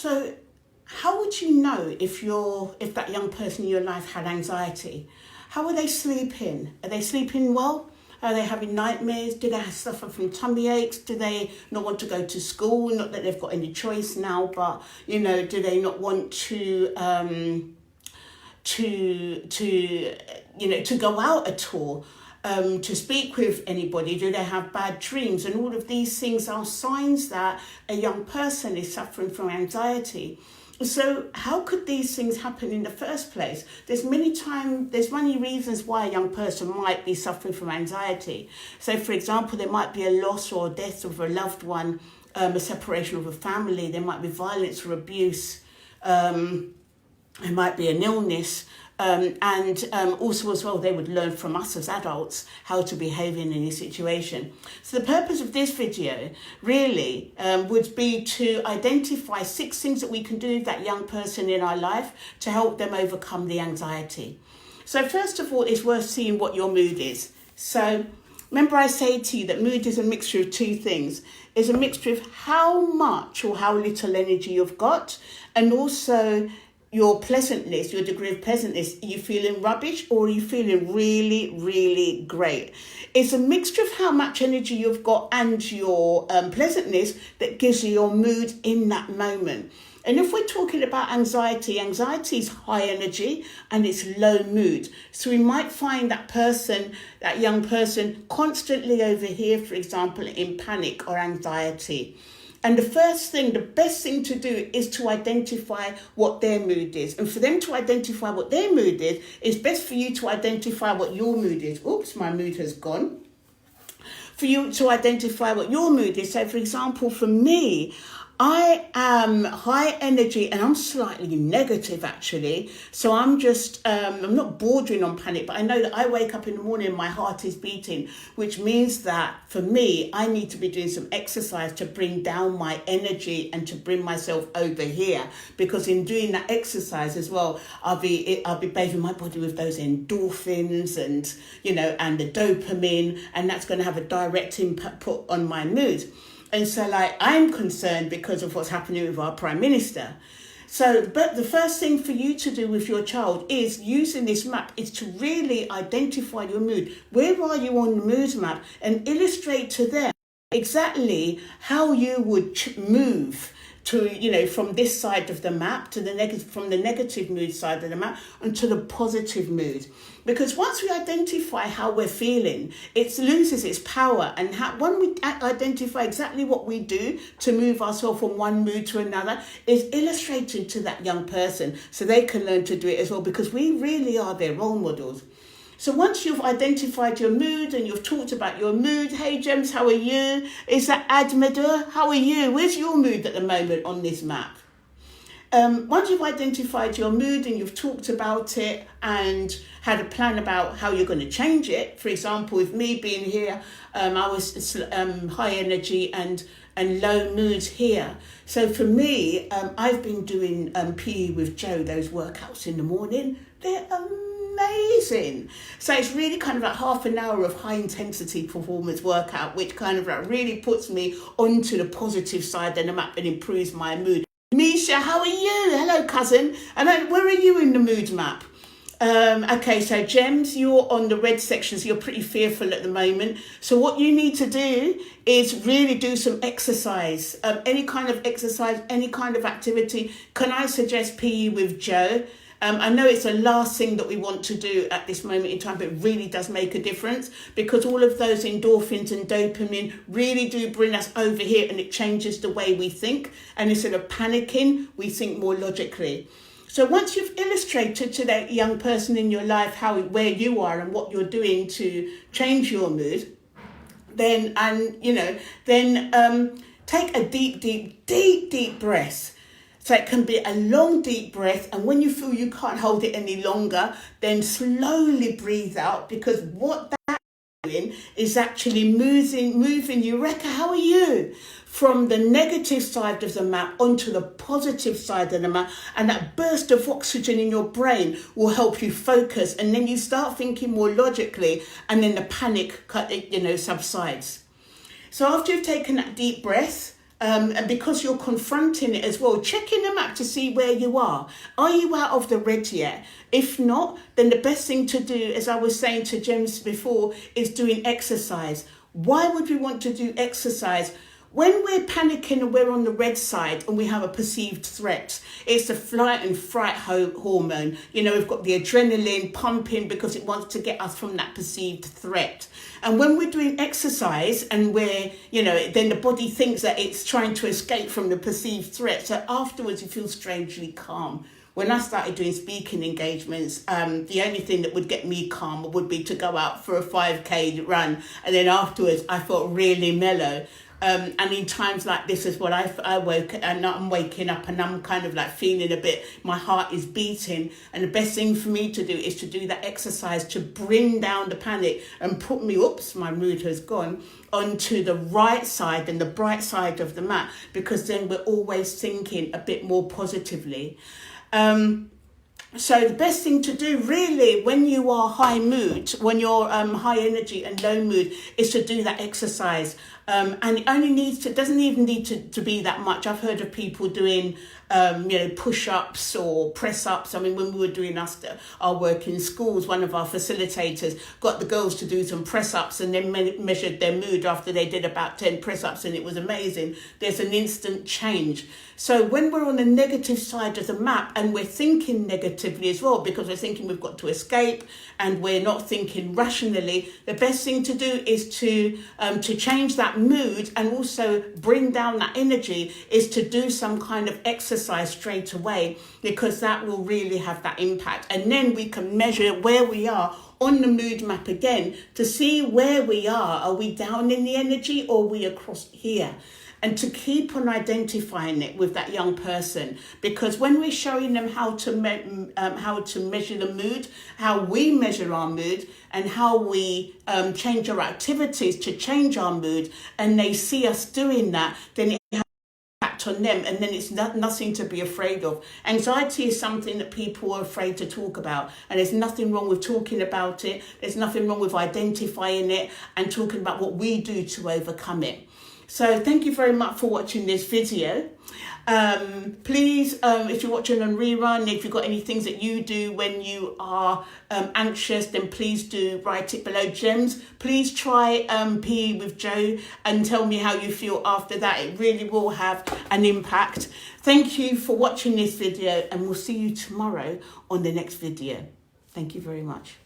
So how would you know if that young person in your life had anxiety? How are they sleeping? Are they sleeping well? Are they having nightmares? Do they suffer from tummy aches? Do they not want to go to school? Not that they've got any choice now, but do they not want to go out at all? To speak with anybody? Do they have bad dreams? And all of these things are signs that a young person is suffering from anxiety. So how could these things happen in the first place? There's many reasons why a young person might be suffering from anxiety. So, for example, there might be a loss or death of a loved one, a separation of a family. There might be violence or abuse. There might be an illness. And also as well, they would learn from us as adults how to behave in any situation. So the purpose of this video really would be to identify 6 things that we can do with that young person in our life to help them overcome the anxiety. So first of all, it's worth seeing what your mood is. So remember I say to you that mood is a mixture of 2 things. It's a mixture of how much or how little energy you've got, and also your pleasantness, your degree of pleasantness. Are you feeling rubbish or are you feeling really, really great? It's a mixture of how much energy you've got and your pleasantness that gives you your mood in that moment. And if we're talking about anxiety is high energy and it's low mood. So we might find that young person constantly over here, for example, in panic or anxiety. And the best thing to do is to identify what their mood is. And for them to identify what their mood is, it's best for you to identify what your mood is. Oops, my mood has gone. For you to identify what your mood is. So, for example, for me, I am high energy and I'm slightly negative actually. So I'm not bordering on panic, but I know that I wake up in the morning and my heart is beating, which means that for me, I need to be doing some exercise to bring down my energy and to bring myself over here. Because in doing that exercise as well, I'll be bathing my body with those endorphins and the dopamine, and that's going to have a direct impact on my mood. And so, I'm concerned because of what's happening with our Prime Minister. So, but the first thing for you to do with your child is using this map is to really identify your mood. Where are you on the mood map? And illustrate to them exactly how you would move to, from this side of the map to from the negative mood side of the map and to the positive mood. Because once we identify how we're feeling, it loses its power. And when we identify exactly what we do to move ourselves from one mood to another, is illustrated to that young person so they can learn to do it as well, because we really are their role models. So once you've identified your mood and you've talked about your mood, hey James, how are you? Is that Admedur? How are you? Where's your mood at the moment on this map? Once you've identified your mood and you've talked about it and had a plan about how you're going to change it, for example, with me being here, I was high energy and low mood here. So for me, I've been doing PE with Joe, those workouts in the morning. They're amazing. So it's really kind of like half an hour of high intensity performance workout, which kind of like really puts me onto the positive side of the map and improves my mood. Misha, how are you? Hello, cousin. And then where are you in the mood map? Okay, so Gems, you're on the red section, so you're pretty fearful at the moment. So what you need to do is really do some exercise. Any kind of exercise, any kind of activity. Can I suggest PE with Joe? I know it's the last thing that we want to do at this moment in time, but it really does make a difference, because all of those endorphins and dopamine really do bring us over here, and it changes the way we think. And instead of panicking, we think more logically. So once you've illustrated to that young person in your life where you are and what you're doing to change your mood, then take a deep breath. So it can be a long, deep breath. And when you feel you can't hold it any longer, then slowly breathe out, because what that's doing is actually moving Eureka, how are you? From the negative side of the map onto the positive side of the map. And that burst of oxygen in your brain will help you focus. And then you start thinking more logically, and then the panic subsides. So after you've taken that deep breath, and because you're confronting it as well, checking the map to see where you are. Are you out of the red yet? If not, then the best thing to do, as I was saying to James before, is doing exercise. Why would we want to do exercise? When we're panicking and we're on the red side and we have a perceived threat, it's the flight and fright hormone. You know, we've got the adrenaline pumping because it wants to get us from that perceived threat. And when we're doing exercise and we're, you know, then the body thinks that it's trying to escape from the perceived threat. So afterwards you feel strangely calm. When I started doing speaking engagements, the only thing that would get me calm would be to go out for a 5K run. And then afterwards I felt really mellow. And in times like this as well, I woke and I'm waking up and I'm kind of like feeling a bit, my heart is beating. And the best thing for me to do is to do that exercise to bring down the panic and put me, oops, my mood has gone, onto the right side and the bright side of the mat, because then we're always thinking a bit more positively. So the best thing to do really when you are high mood, when you're high energy and low mood, is to do that exercise. And it only doesn't even need to be that much. I've heard of people doing, push-ups or press-ups. I mean, when we were doing our work in schools, one of our facilitators got the girls to do some press-ups and then measured their mood after they did about 10 press-ups, and it was amazing. There's an instant change. So when we're on the negative side of the map and we're thinking negatively as well, because we're thinking we've got to escape and we're not thinking rationally, the best thing to do is to change that mood and also bring down that energy is to do some kind of exercise straight away, because that will really have that impact. And then we can measure where we are on the mood map again to see where we are. Are we down in the energy or are we across here? And to keep on identifying it with that young person, because when we're showing them how to measure the mood, how we measure our mood, and how we change our activities to change our mood, and they see us doing that, then it has an impact on them, and then it's nothing to be afraid of. Anxiety is something that people are afraid to talk about, and there's nothing wrong with talking about it. There's nothing wrong with identifying it and talking about what we do to overcome it. So thank you very much for watching this video. Please, if you're watching on rerun, if you've got any things that you do when you are anxious, then please do write it below. Gems, please try PE with Joe and tell me how you feel after that. It really will have an impact. Thank you for watching this video, and we'll see you tomorrow on the next video. Thank you very much.